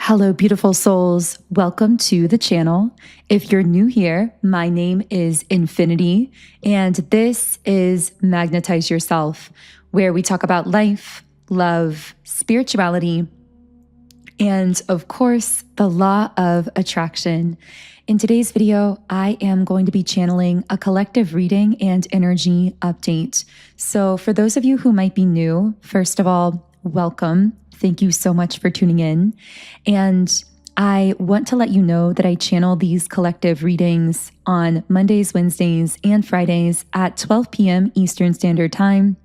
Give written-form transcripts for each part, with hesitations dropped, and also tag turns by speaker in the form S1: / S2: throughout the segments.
S1: Hello, beautiful souls. Welcome to the channel. If you're new here, my name is Infinity, and this is Magnetize Yourself, where we talk about life, love, spirituality, and of course, the law of attraction. In today's video, I am going to be channeling a collective reading and energy update. So for those of you who might be new, first of all, welcome. Thank you so much for tuning in. And I want to let you know that I channel these collective readings on Mondays, Wednesdays, and Fridays at 12 p.m. Eastern Standard Time.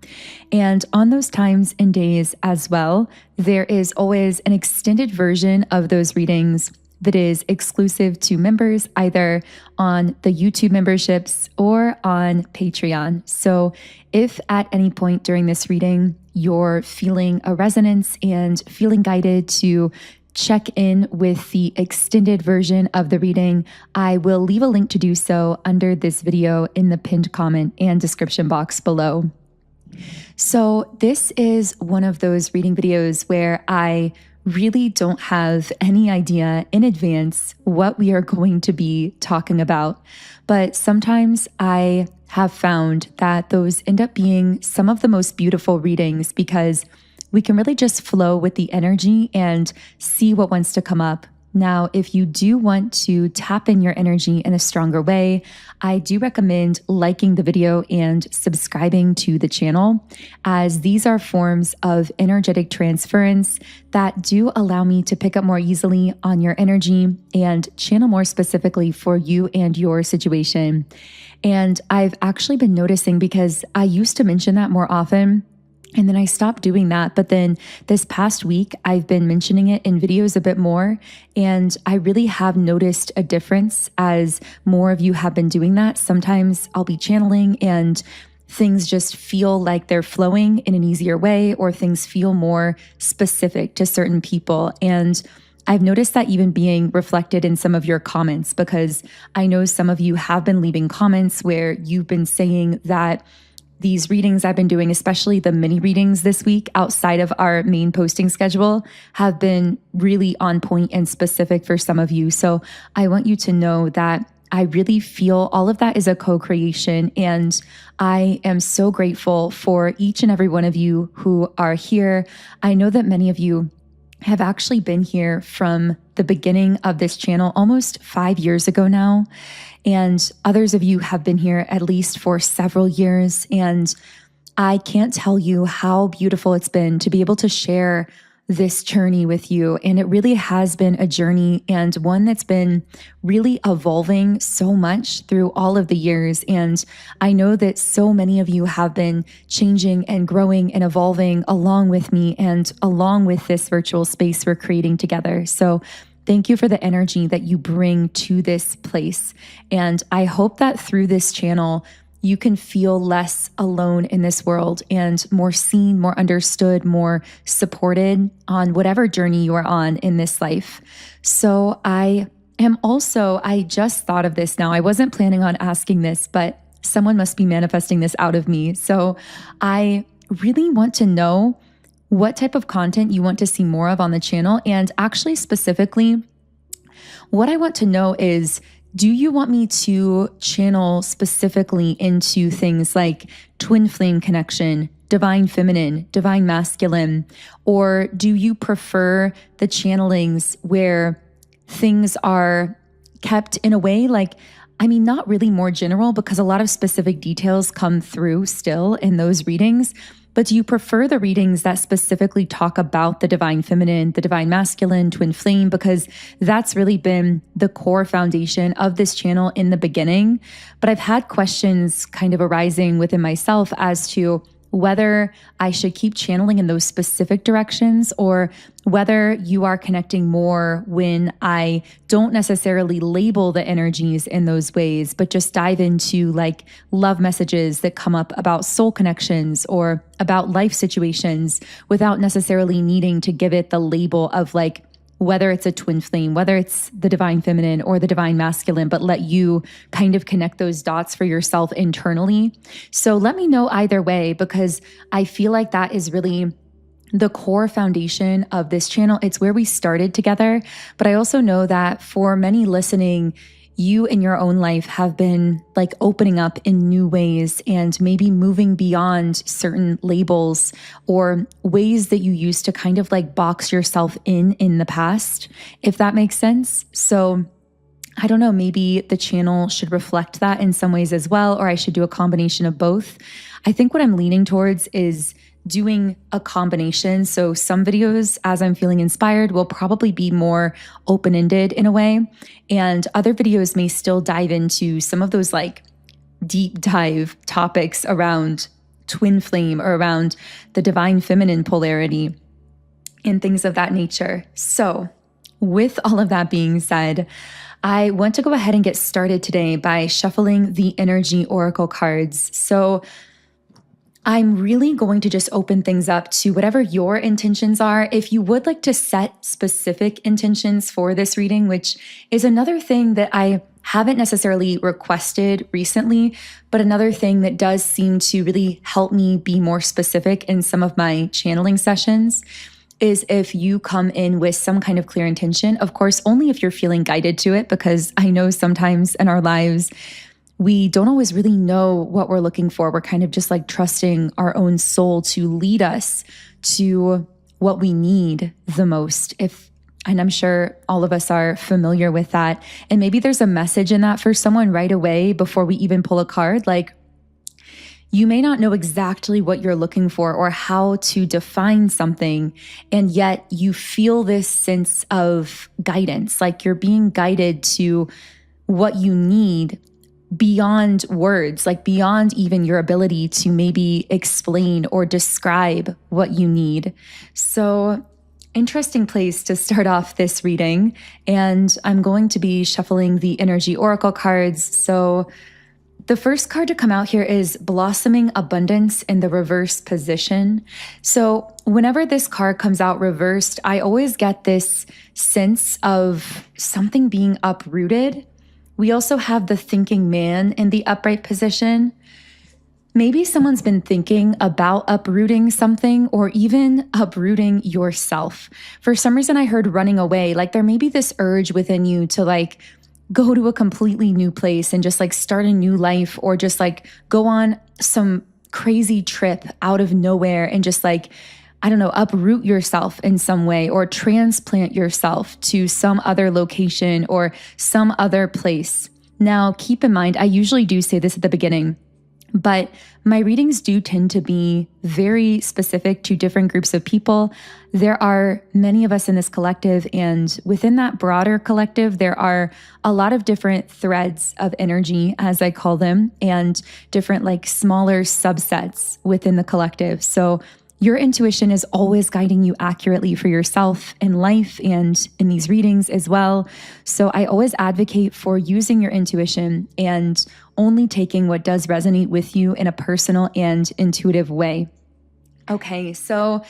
S1: And on those times and days as well, there is always an extended version of those readings that is exclusive to members, either on the YouTube memberships or on Patreon. So if at any point during this reading, you're feeling a resonance and feeling guided to check in with the extended version of the reading, I will leave a link to do so under this video in the pinned comment and description box below. So this is one of those reading videos where I really don't have any idea in advance what we are going to be talking about. But sometimes I have found that those end up being some of the most beautiful readings because we can really just flow with the energy and see what wants to come up. Now, if you do want to tap in your energy in a stronger way, I do recommend liking the video and subscribing to the channel, as these are forms of energetic transference that do allow me to pick up more easily on your energy and channel more specifically for you and your situation. And I've actually been noticing, because I used to mention that more often, and then I stopped doing that. But then this past week, I've been mentioning it in videos a bit more. And I really have noticed a difference as more of you have been doing that. Sometimes I'll be channeling and things just feel like they're flowing in an easier way, or things feel more specific to certain people. And I've noticed that even being reflected in some of your comments, because I know some of you have been leaving comments where you've been saying that these readings I've been doing, especially the mini readings this week outside of our main posting schedule, have been really on point and specific for some of you. So I want you to know that I really feel all of that is a co-creation, and I am so grateful for each and every one of you who are here. I know that many of you have actually been here from the beginning of this channel, almost 5 years ago now. And others of you have been here at least for several years. And I can't tell you how beautiful it's been to be able to share this journey with you. And it really has been a journey, and one that's been really evolving so much through all of the years. And I know that so many of you have been changing and growing and evolving along with me and along with this virtual space we're creating together. So thank you for the energy that you bring to this place. And I hope that through this channel, you can feel less alone in this world and more seen, more understood, more supported on whatever journey you are on in this life. So I just thought of this now. I wasn't planning on asking this, but someone must be manifesting this out of me. So I really want to know what type of content you want to see more of on the channel. And actually specifically, what I want to know is, do you want me to channel specifically into things like twin flame connection, divine feminine, divine masculine? Or do you prefer the channelings where things are kept in a way like, not really more general, because a lot of specific details come through still in those readings. But do you prefer the readings that specifically talk about the divine feminine, the divine masculine, twin flame? Because that's really been the core foundation of this channel in the beginning. But I've had questions kind of arising within myself as to whether I should keep channeling in those specific directions, or whether you are connecting more when I don't necessarily label the energies in those ways, but just dive into like love messages that come up about soul connections or about life situations without necessarily needing to give it the label of like whether it's a twin flame, whether it's the divine feminine or the divine masculine, but let you kind of connect those dots for yourself internally. So let me know either way, because I feel like that is really the core foundation of this channel. It's where we started together. But I also know that for many listening, you in your own life have been like opening up in new ways and maybe moving beyond certain labels or ways that you used to kind of like box yourself in the past, if that makes sense. So I don't know, maybe the channel should reflect that in some ways as well, or I should do a combination of both. I think what I'm leaning towards is doing a combination. So some videos, as I'm feeling inspired, will probably be more open-ended in a way. And other videos may still dive into some of those like deep dive topics around twin flame or around the divine feminine polarity and things of that nature. So with all of that being said, I want to go ahead and get started today by shuffling the energy oracle cards. So I'm really going to just open things up to whatever your intentions are. If you would like to set specific intentions for this reading, which is another thing that I haven't necessarily requested recently, but another thing that does seem to really help me be more specific in some of my channeling sessions, is if you come in with some kind of clear intention. Of course, only if you're feeling guided to it, because I know sometimes in our lives, we don't always really know what we're looking for. We're kind of just like trusting our own soul to lead us to what we need the most. And I'm sure all of us are familiar with that. And maybe there's a message in that for someone right away before we even pull a card. Like, you may not know exactly what you're looking for or how to define something, and yet you feel this sense of guidance, like you're being guided to what you need beyond words, like beyond even your ability to maybe explain or describe what you need. So, interesting place to start off this reading. And I'm going to be shuffling the energy oracle cards. So the first card to come out here is Blossoming Abundance in the reverse position. So whenever this card comes out reversed, I always get this sense of something being uprooted. We also have the Thinking Man in the upright position. Maybe someone's been thinking about uprooting something or even uprooting yourself. For some reason, I heard running away. Like there may be this urge within you to like go to a completely new place and just like start a new life, or just like go on some crazy trip out of nowhere and just like, I don't know, uproot yourself in some way or transplant yourself to some other location or some other place. Now, keep in mind, I usually do say this at the beginning, but my readings do tend to be very specific to different groups of people. There are many of us in this collective, and within that broader collective, there are a lot of different threads of energy, as I call them, and different like smaller subsets within the collective. So your intuition is always guiding you accurately for yourself in life and in these readings as well. So I always advocate for using your intuition and only taking what does resonate with you in a personal and intuitive way. Okay, so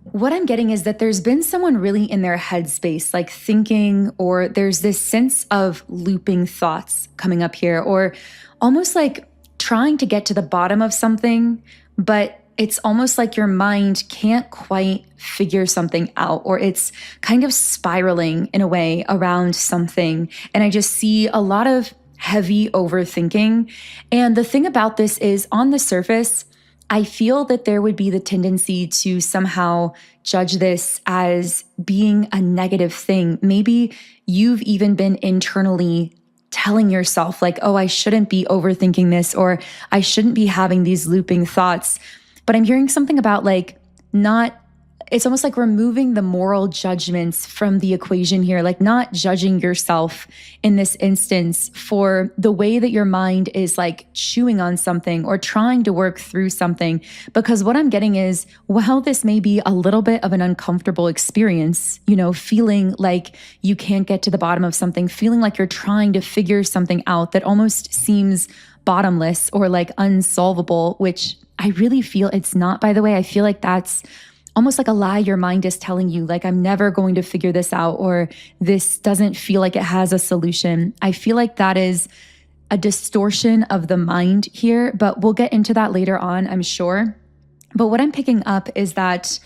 S1: what I'm getting is that there's been someone really in their headspace, like thinking, or there's this sense of looping thoughts coming up here, or almost like trying to get to the bottom of something, but it's almost like your mind can't quite figure something out, or it's kind of spiraling in a way around something. And I just see a lot of heavy overthinking. And the thing about this is, on the surface, I feel that there would be the tendency to somehow judge this as being a negative thing. Maybe you've even been internally telling yourself like, oh, I shouldn't be overthinking this, or I shouldn't be having these looping thoughts. But I'm hearing something about like it's almost like removing the moral judgments from the equation here, like not judging yourself in this instance for the way that your mind is like chewing on something or trying to work through something. Because what I'm getting is, while this may be a little bit of an uncomfortable experience, you know, feeling like you can't get to the bottom of something, feeling like you're trying to figure something out that almost seems bottomless or like unsolvable, which I really feel it's not, by the way. I feel like that's almost like a lie your mind is telling you, like, I'm never going to figure this out, or this doesn't feel like it has a solution. I feel like that is a distortion of the mind here, but we'll get into that later on, I'm sure. But what I'm picking up is that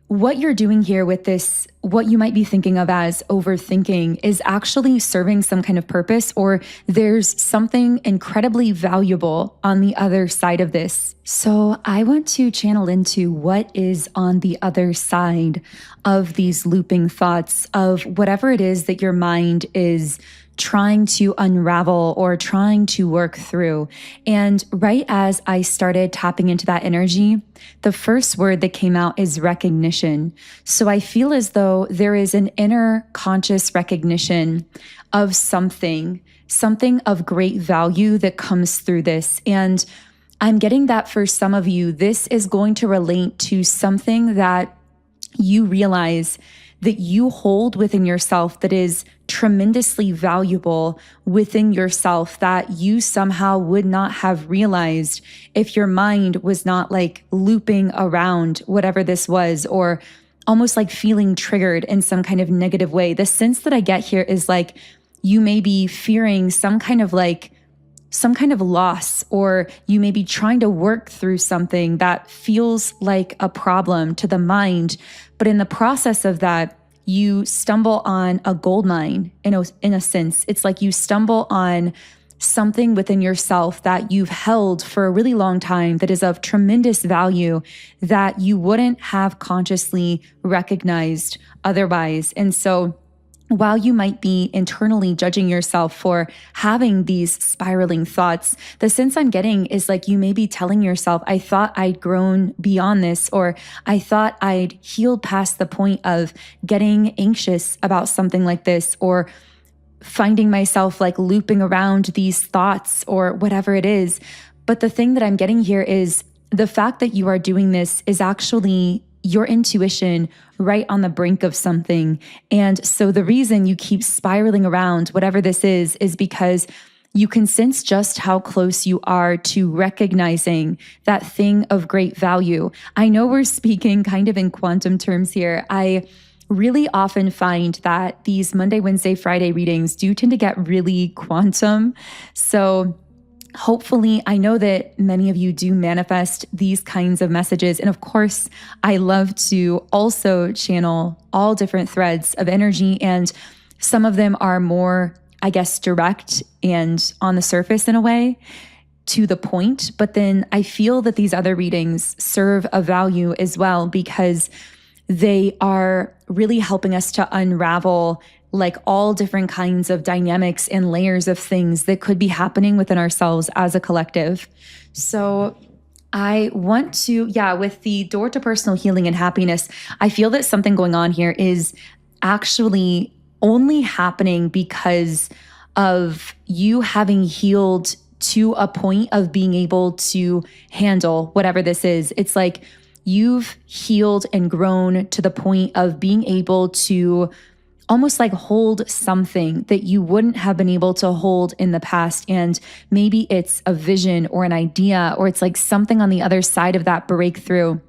S1: what you're doing here with this, what you might be thinking of as overthinking, is actually serving some kind of purpose, or there's something incredibly valuable on the other side of this. So I want to channel into what is on the other side of these looping thoughts, of whatever it is that your mind is trying to unravel or trying to work through. And right as I started tapping into that energy, the first word that came out is recognition. So I feel as though there is an inner conscious recognition of something of great value that comes through this. And I'm getting that for some of you, this is going to relate to something that you realize that you hold within yourself that is tremendously valuable within yourself, that you somehow would not have realized if your mind was not like looping around whatever this was, or almost like feeling triggered in some kind of negative way. The sense that I get here is like you may be fearing some kind of loss, or you may be trying to work through something that feels like a problem to the mind. But in the process of that, you stumble on a gold mine in a sense. It's like you stumble on something within yourself that you've held for a really long time that is of tremendous value that you wouldn't have consciously recognized otherwise. And so while you might be internally judging yourself for having these spiraling thoughts, the sense I'm getting is like you may be telling yourself, I thought I'd grown beyond this, or I thought I'd healed past the point of getting anxious about something like this, or finding myself like looping around these thoughts, or whatever it is. But the thing that I'm getting here is the fact that you are doing this is actually your intuition right on the brink of something. And so the reason you keep spiraling around whatever this is because you can sense just how close you are to recognizing that thing of great value. I know we're speaking kind of in quantum terms here. I really often find that these Monday, Wednesday, Friday readings do tend to get really quantum. So hopefully, I know that many of you do manifest these kinds of messages. And of course, I love to also channel all different threads of energy. And some of them are more, I guess, direct and on the surface in a way, to the point. But then I feel that these other readings serve a value as well, because they are really helping us to unravel like all different kinds of dynamics and layers of things that could be happening within ourselves as a collective. So I want to, with the door to personal healing and happiness, I feel that something going on here is actually only happening because of you having healed to a point of being able to handle whatever this is. It's like you've healed and grown to the point of being able to almost like hold something that you wouldn't have been able to hold in the past. And maybe it's a vision or an idea, or it's like something on the other side of that breakthrough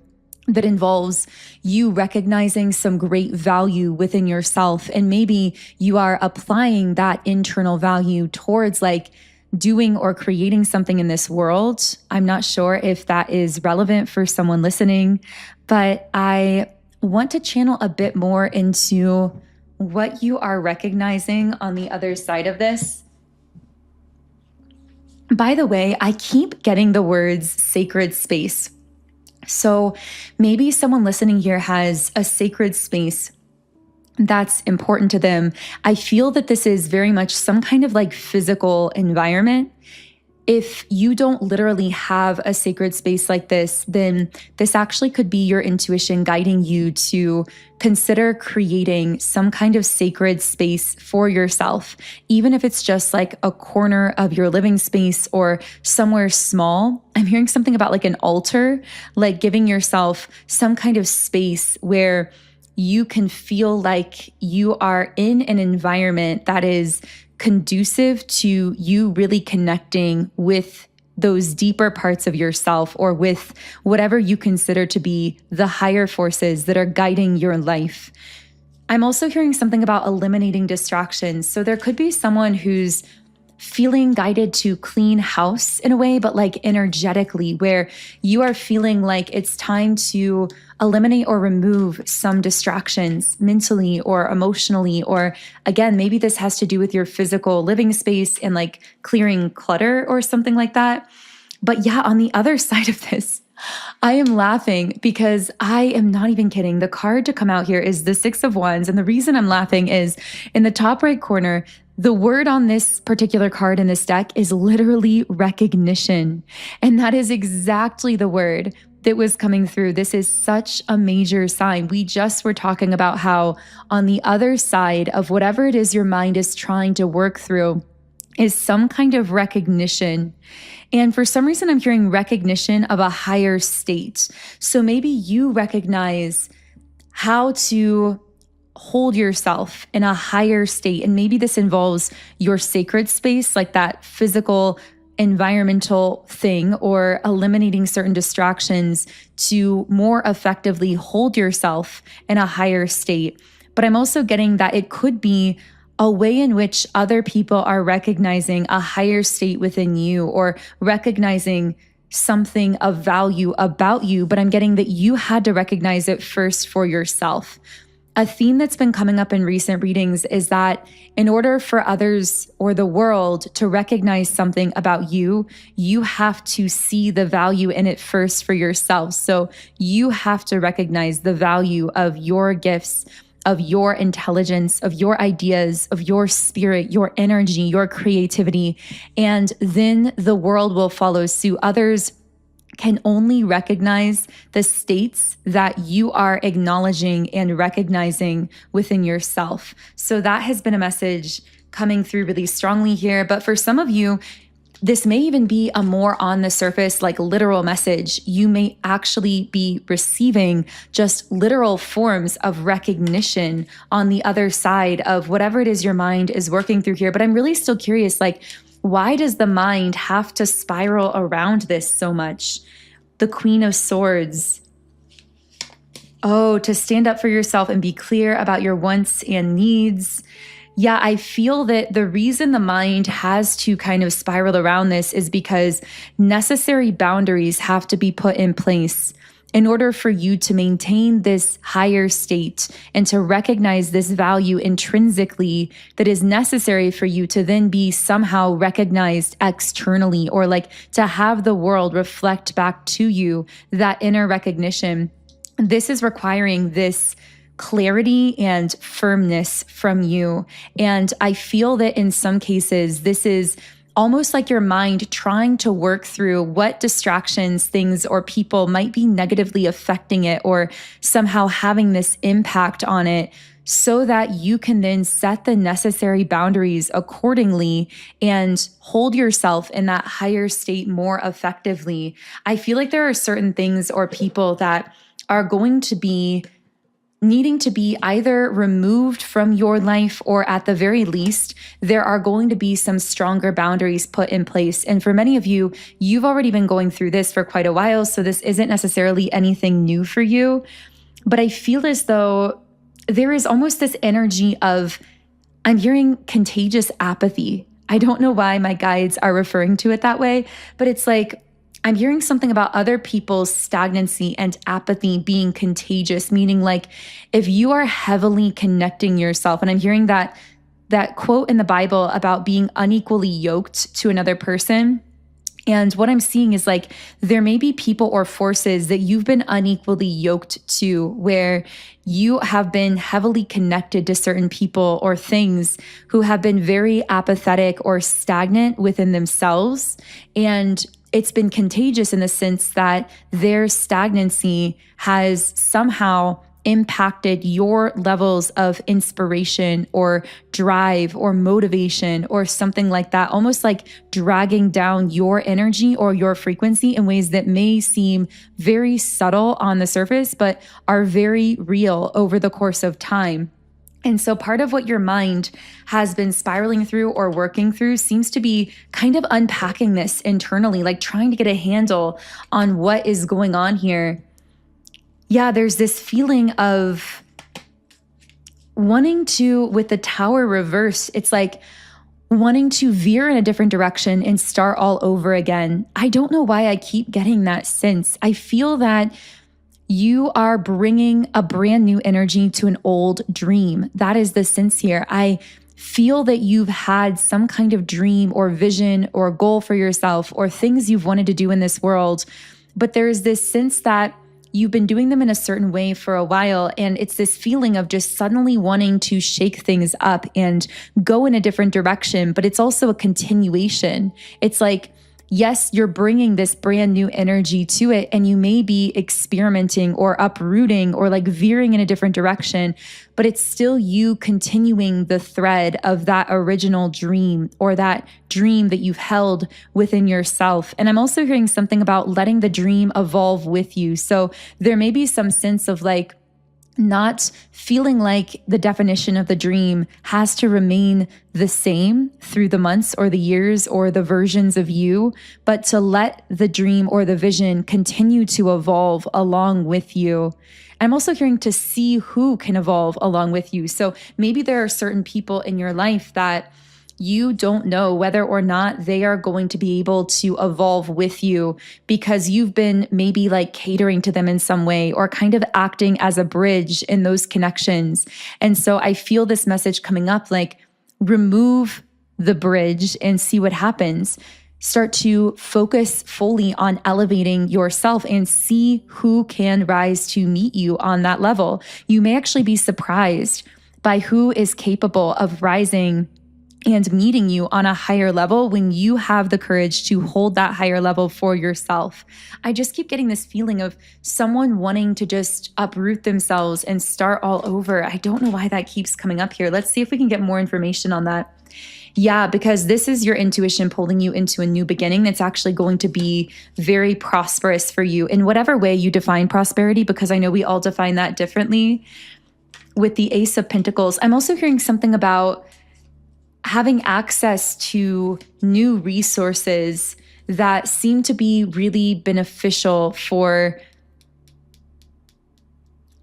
S1: that involves you recognizing some great value within yourself. And maybe you are applying that internal value towards like doing or creating something in this world. I'm not sure if that is relevant for someone listening, but I want to channel a bit more into what you are recognizing on the other side of this. By the way, I keep getting the words sacred space. So maybe someone listening here has a sacred space that's important to them. I feel that this is very much some kind of like physical environment. If you don't literally have a sacred space like this, then this actually could be your intuition guiding you to consider creating some kind of sacred space for yourself, even if it's just like a corner of your living space or somewhere small. I'm hearing something about like an altar, like giving yourself some kind of space where you can feel like you are in an environment that is conducive to you really connecting with those deeper parts of yourself, or with whatever you consider to be the higher forces that are guiding your life. I'm also hearing something about eliminating distractions. So there could be someone who's feeling guided to clean house in a way, but like energetically, where you are feeling like it's time to eliminate or remove some distractions mentally or emotionally. Or again, maybe this has to do with your physical living space and like clearing clutter or something like that. But yeah, on the other side of this, I am laughing because I am not even kidding. The card to come out here is the Six of Wands. And the reason I'm laughing is in the top right corner, the word on this particular card in this deck is literally recognition. And that is exactly the word that was coming through. This is such a major sign. We just were talking about how on the other side of whatever it is your mind is trying to work through is some kind of recognition. And for some reason, I'm hearing recognition of a higher state. So maybe you recognize how to hold yourself in a higher state. And maybe this involves your sacred space, like that physical environmental thing, or eliminating certain distractions to more effectively hold yourself in a higher state. But I'm also getting that it could be a way in which other people are recognizing a higher state within you or recognizing something of value about you. But I'm getting that you had to recognize it first for yourself. A theme that's been coming up in recent readings is that in order for others or the world to recognize something about you, you have to see the value in it first for yourself. So you have to recognize the value of your gifts, of your intelligence, of your ideas, of your spirit, your energy, your creativity, and then the world will follow suit. Others can only recognize the states that you are acknowledging and recognizing within yourself. So that has been a message coming through really strongly here. But for some of you, this may even be a more on the surface, like literal message. You may actually be receiving just literal forms of recognition on the other side of whatever it is your mind is working through here. But I'm really still curious, like, why does the mind have to spiral around this so much? The Queen of Swords. Oh, to stand up for yourself and be clear about your wants and needs. Yeah, I feel that the reason the mind has to kind of spiral around this is because necessary boundaries have to be put in place in order for you to maintain this higher state and to recognize this value intrinsically that is necessary for you to then be somehow recognized externally, or like to have the world reflect back to you that inner recognition. This is requiring this clarity and firmness from you. And I feel that in some cases, this is almost like your mind trying to work through what distractions, things, or people might be negatively affecting it or somehow having this impact on it, so that you can then set the necessary boundaries accordingly and hold yourself in that higher state more effectively. I feel like there are certain things or people that are going to be needing to be either removed from your life, or at the very least, there are going to be some stronger boundaries put in place. And for many of you, you've already been going through this for quite a while, so this isn't necessarily anything new for you. But I feel as though there is almost this energy of, I'm hearing contagious apathy. I don't know why my guides are referring to it that way, but it's like, I'm hearing something about other people's stagnancy and apathy being contagious, meaning like if you are heavily connecting yourself, and I'm hearing that quote in the Bible about being unequally yoked to another person. And what I'm seeing is like there may be people or forces that you've been unequally yoked to, where you have been heavily connected to certain people or things who have been very apathetic or stagnant within themselves. And it's been contagious in the sense that their stagnancy has somehow impacted your levels of inspiration or drive or motivation or something like that, almost like dragging down your energy or your frequency in ways that may seem very subtle on the surface, but are very real over the course of time. And so part of what your mind has been spiraling through or working through seems to be kind of unpacking this internally, like trying to get a handle on what is going on here. Yeah, there's this feeling of wanting to, with the Tower reverse, it's like wanting to veer in a different direction and start all over again. I don't know why I keep getting that sense. I feel that you are bringing a brand new energy to an old dream. That is the sense here. I feel that you've had some kind of dream or vision or goal for yourself or things you've wanted to do in this world, but there's this sense that you've been doing them in a certain way for a while, and it's this feeling of just suddenly wanting to shake things up and go in a different direction, but it's also a continuation. It's like, yes, you're bringing this brand new energy to it, and you may be experimenting or uprooting or like veering in a different direction, but it's still you continuing the thread of that original dream or that dream that you've held within yourself. And I'm also hearing something about letting the dream evolve with you. So there may be some sense of like, not feeling like the definition of the dream has to remain the same through the months or the years or the versions of you, but to let the dream or the vision continue to evolve along with you. I'm also hearing to see who can evolve along with you. So maybe there are certain people in your life that you don't know whether or not they are going to be able to evolve with you because you've been maybe like catering to them in some way or kind of acting as a bridge in those connections. And so I feel this message coming up like, remove the bridge and see what happens. Start to focus fully on elevating yourself and see who can rise to meet you on that level. You may actually be surprised by who is capable of rising and meeting you on a higher level when you have the courage to hold that higher level for yourself. I just keep getting this feeling of someone wanting to just uproot themselves and start all over. I don't know why that keeps coming up here. Let's see if we can get more information on that. Yeah, because this is your intuition pulling you into a new beginning that's actually going to be very prosperous for you in whatever way you define prosperity, because I know we all define that differently. With the Ace of Pentacles, I'm also hearing something about having access to new resources that seem to be really beneficial for,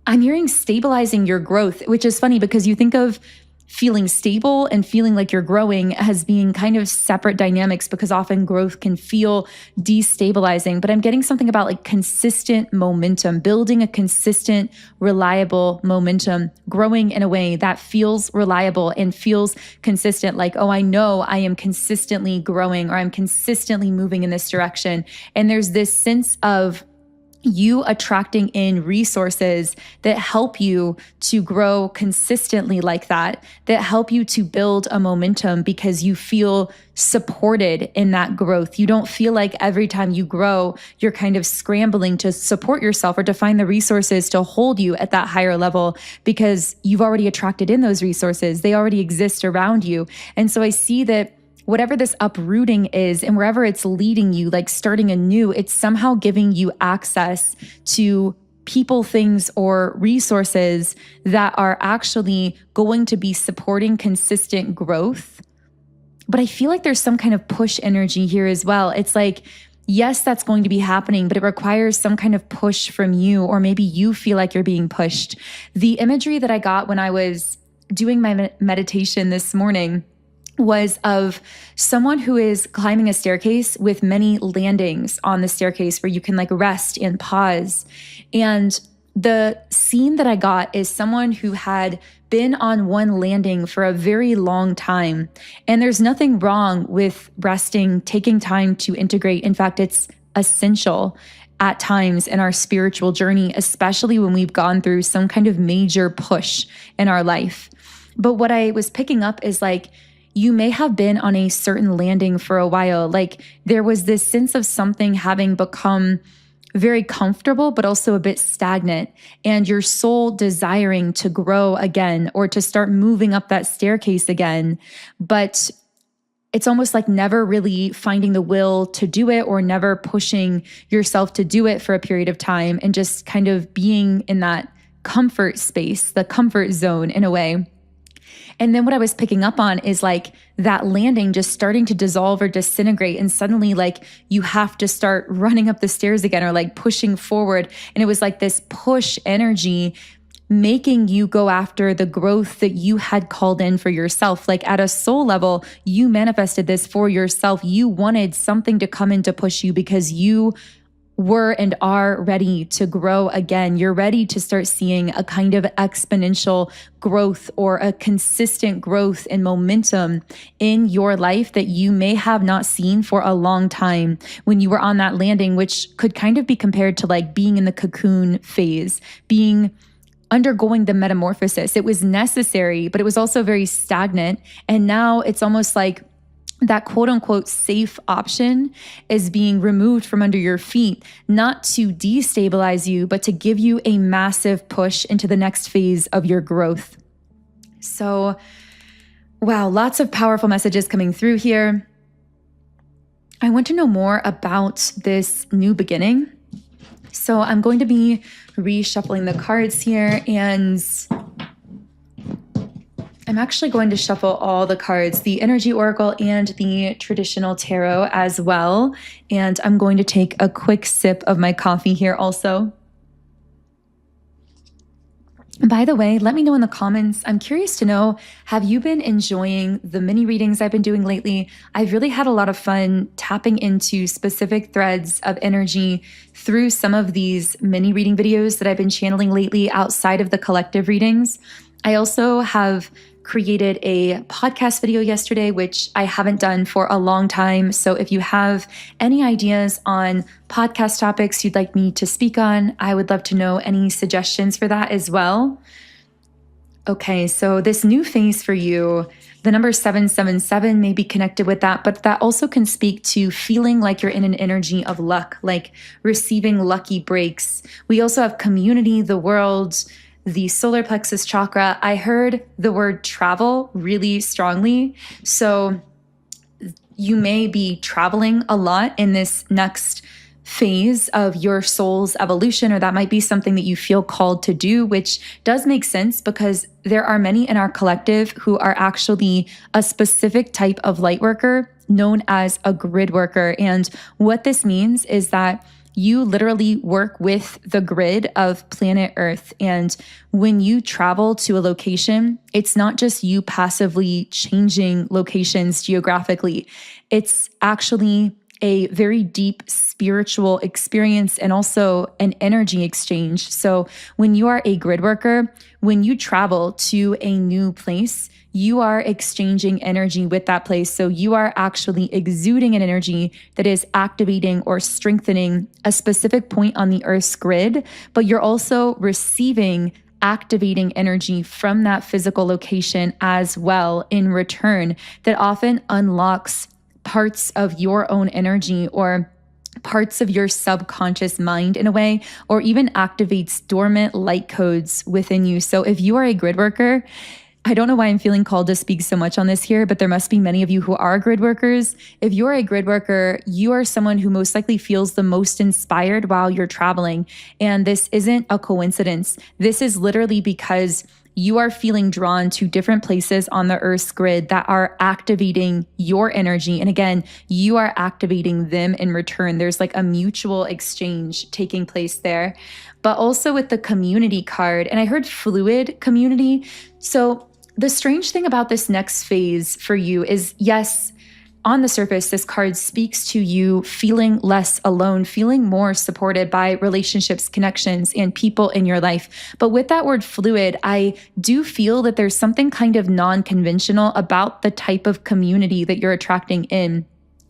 S1: I'm hearing stabilizing your growth, which is funny because you think of feeling stable and feeling like you're growing as being kind of separate dynamics because often growth can feel destabilizing. But I'm getting something about like consistent momentum, building a consistent, reliable momentum, growing in a way that feels reliable and feels consistent. Like, oh, I know I am consistently growing or I'm consistently moving in this direction. And there's this sense of you attracting in resources that help you to grow consistently like that, that help you to build a momentum because you feel supported in that growth. You don't feel like every time you grow, you're kind of scrambling to support yourself or to find the resources to hold you at that higher level because you've already attracted in those resources. They already exist around you. And so I see that whatever this uprooting is and wherever it's leading you, like starting anew, it's somehow giving you access to people, things, or resources that are actually going to be supporting consistent growth. But I feel like there's some kind of push energy here as well. It's like, yes, that's going to be happening, but it requires some kind of push from you, or maybe you feel like you're being pushed. The imagery that I got when I was doing my meditation this morning was of someone who is climbing a staircase with many landings on the staircase where you can like rest and pause. And the scene that I got is someone who had been on one landing for a very long time. And there's nothing wrong with resting, taking time to integrate. In fact, it's essential at times in our spiritual journey, especially when we've gone through some kind of major push in our life. But what I was picking up is like, you may have been on a certain landing for a while. Like there was this sense of something having become very comfortable, but also a bit stagnant, and your soul desiring to grow again or to start moving up that staircase again. But it's almost like never really finding the will to do it or never pushing yourself to do it for a period of time and just kind of being in that comfort space, the comfort zone in a way. And then what I was picking up on is like that landing just starting to dissolve or disintegrate. And suddenly like you have to start running up the stairs again or like pushing forward. And it was like this push energy making you go after the growth that you had called in for yourself. Like at a soul level, you manifested this for yourself. You wanted something to come in to push you because you were and are ready to grow again. You're ready to start seeing a kind of exponential growth or a consistent growth and momentum in your life that you may have not seen for a long time when you were on that landing, which could kind of be compared to like being in the cocoon phase, undergoing the metamorphosis. It was necessary, but it was also very stagnant. And now it's almost like that quote unquote safe option is being removed from under your feet, not to destabilize you, but to give you a massive push into the next phase of your growth. So, wow, lots of powerful messages coming through here. I want to know more about this new beginning. So I'm going to be reshuffling the cards here, and I'm actually going to shuffle all the cards, the Energy Oracle and the Traditional Tarot as well. And I'm going to take a quick sip of my coffee here also. By the way, let me know in the comments. I'm curious to know, have you been enjoying the mini readings I've been doing lately? I've really had a lot of fun tapping into specific threads of energy through some of these mini reading videos that I've been channeling lately outside of the collective readings. I also have created a podcast video yesterday, which I haven't done for a long time. So if you have any ideas on podcast topics you'd like me to speak on, I would love to know any suggestions for that as well. Okay, so this new phase for you, the number 777 may be connected with that, but that also can speak to feeling like you're in an energy of luck, like receiving lucky breaks. We also have community, the world, the solar plexus chakra. I heard the word travel really strongly. So you may be traveling a lot in this next phase of your soul's evolution, or that might be something that you feel called to do, which does make sense because there are many in our collective who are actually a specific type of light worker known as a grid worker. And what this means is that you literally work with the grid of planet Earth. And when you travel to a location, it's not just you passively changing locations geographically. It's actually a very deep spiritual experience and also an energy exchange. So when you are a grid worker, when you travel to a new place, you are exchanging energy with that place. So you are actually exuding an energy that is activating or strengthening a specific point on the Earth's grid, but you're also receiving activating energy from that physical location as well in return that often unlocks parts of your own energy or parts of your subconscious mind in a way, or even activates dormant light codes within you. So if you are a grid worker, I don't know why I'm feeling called to speak so much on this here, but there must be many of you who are grid workers. If you're a grid worker, you are someone who most likely feels the most inspired while you're traveling. And this isn't a coincidence. This is literally because you are feeling drawn to different places on the Earth's grid that are activating your energy. And again, you are activating them in return. There's like a mutual exchange taking place there. But also with the community card, and I heard fluid community. So the strange thing about this next phase for you is, yes, on the surface, this card speaks to you feeling less alone, feeling more supported by relationships, connections, and people in your life. But with that word fluid, I do feel that there's something kind of non-conventional about the type of community that you're attracting in.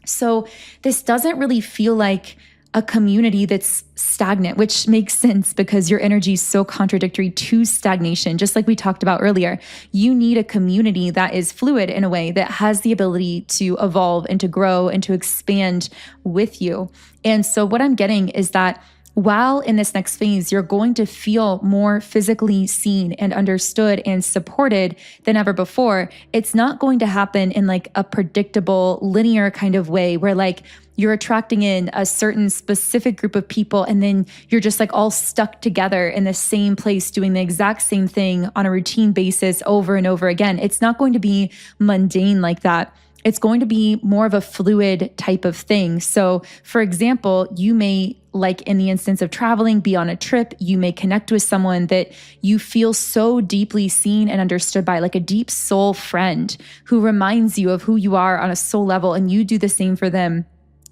S1: So this doesn't really feel like a community that's stagnant, which makes sense because your energy is so contradictory to stagnation. Just like we talked about earlier, you need a community that is fluid in a way that has the ability to evolve and to grow and to expand with you. And so what I'm getting is that while in this next phase, you're going to feel more physically seen and understood and supported than ever before, it's not going to happen in like a predictable, linear kind of way where like you're attracting in a certain specific group of people and then you're just like all stuck together in the same place doing the exact same thing on a routine basis over and over again. It's not going to be mundane like that. it's going to be more of a fluid type of thing. So for example, you may, like in the instance of traveling, be on a trip, you may connect with someone that you feel so deeply seen and understood by, like a deep soul friend who reminds you of who you are on a soul level, and you do the same for them.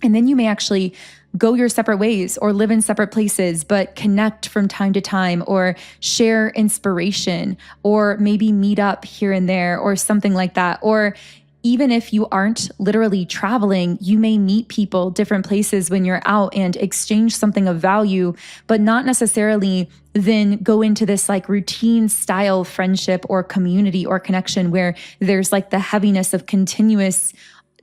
S1: And then you may actually go your separate ways or live in separate places, but connect from time to time or share inspiration or maybe meet up here and there or something like that. Or even if you aren't literally traveling, you may meet people different places when you're out and exchange something of value, but not necessarily then go into this like routine style friendship or community or connection where there's like the heaviness of continuous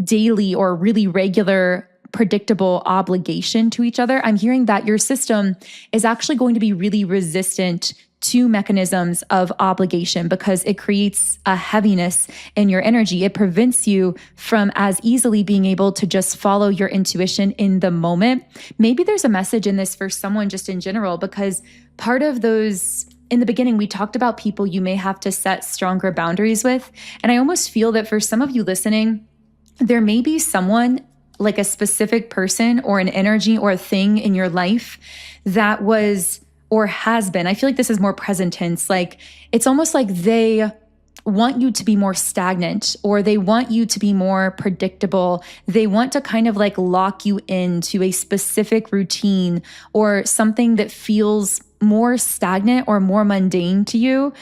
S1: daily or really regular predictable obligation to each other. I'm hearing that your system is actually going to be really resistant to mechanisms of obligation because it creates a heaviness in your energy. It prevents you from as easily being able to just follow your intuition in the moment. Maybe there's a message in this for someone just in general, because part of those, in the beginning, we talked about people you may have to set stronger boundaries with. And I almost feel that for some of you listening, there may be someone, like a specific person or an energy or a thing in your life that was or has been, I feel like this is more present tense, like it's almost like they want you to be more stagnant or they want you to be more predictable. They want to kind of like lock you into a specific routine or something that feels more stagnant or more mundane to you,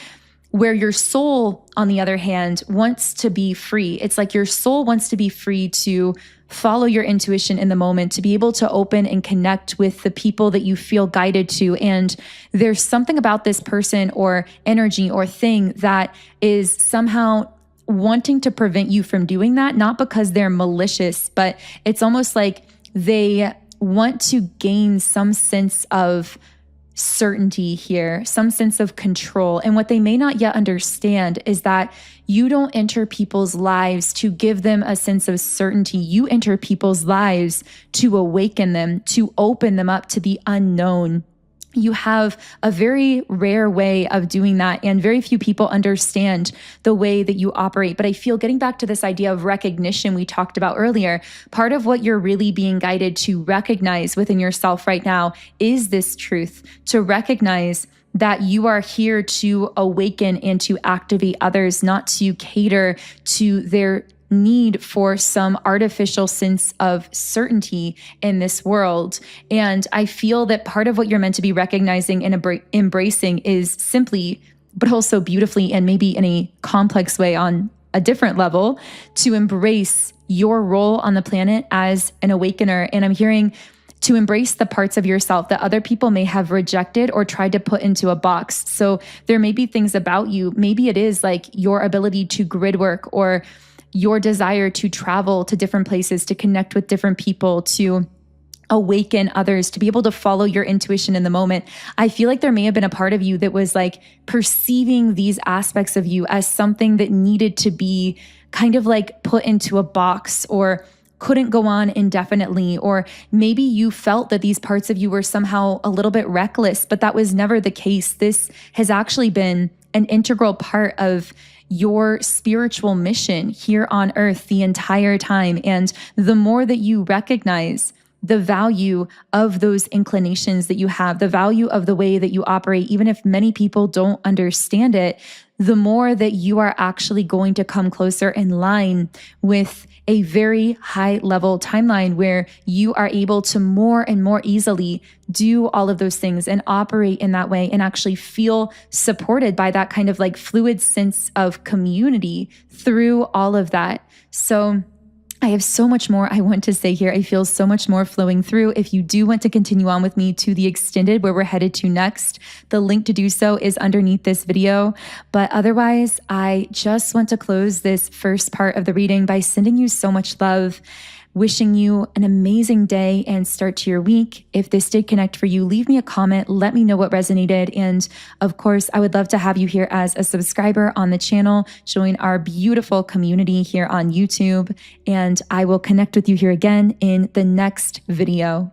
S1: where your soul, on the other hand, wants to be free. It's like your soul wants to be free to follow your intuition in the moment, to be able to open and connect with the people that you feel guided to. And there's something about this person or energy or thing that is somehow wanting to prevent you from doing that, not because they're malicious, but it's almost like they want to gain some sense of certainty here, some sense of control. And what they may not yet understand is that you don't enter people's lives to give them a sense of certainty. You enter people's lives to awaken them, to open them up to the unknown. You have a very rare way of doing that, and very few people understand the way that you operate. But I feel, getting back to this idea of recognition we talked about earlier, part of what you're really being guided to recognize within yourself right now is this truth, to recognize that you are here to awaken and to activate others, not to cater to their need for some artificial sense of certainty in this world. And I feel that part of what you're meant to be recognizing and embracing is simply, but also beautifully, and maybe in a complex way on a different level, to embrace your role on the planet as an awakener. And I'm hearing to embrace the parts of yourself that other people may have rejected or tried to put into a box. So there may be things about you. Maybe it is like your ability to grid work, or your desire to travel to different places, to connect with different people, to awaken others, to be able to follow your intuition in the moment. I feel like there may have been a part of you that was like perceiving these aspects of you as something that needed to be kind of like put into a box or couldn't go on indefinitely. Or maybe you felt that these parts of you were somehow a little bit reckless, but that was never the case. This has actually been an integral part of your spiritual mission here on earth the entire time. And the more that you recognize the value of those inclinations that you have, the value of the way that you operate, even if many people don't understand it, the more that you are actually going to come closer in line with a very high level timeline where you are able to more and more easily do all of those things and operate in that way and actually feel supported by that kind of like fluid sense of community through all of that. So I have so much more I want to say here. I feel so much more flowing through. If you do want to continue on with me to the extended, where we're headed to next, the link to do so is underneath this video. But otherwise, I just want to close this first part of the reading by sending you so much love, wishing you an amazing day and start to your week. If this did connect for you, leave me a comment. Let me know what resonated. And of course, I would love to have you here as a subscriber on the channel. Join our beautiful community here on YouTube. And I will connect with you here again in the next video.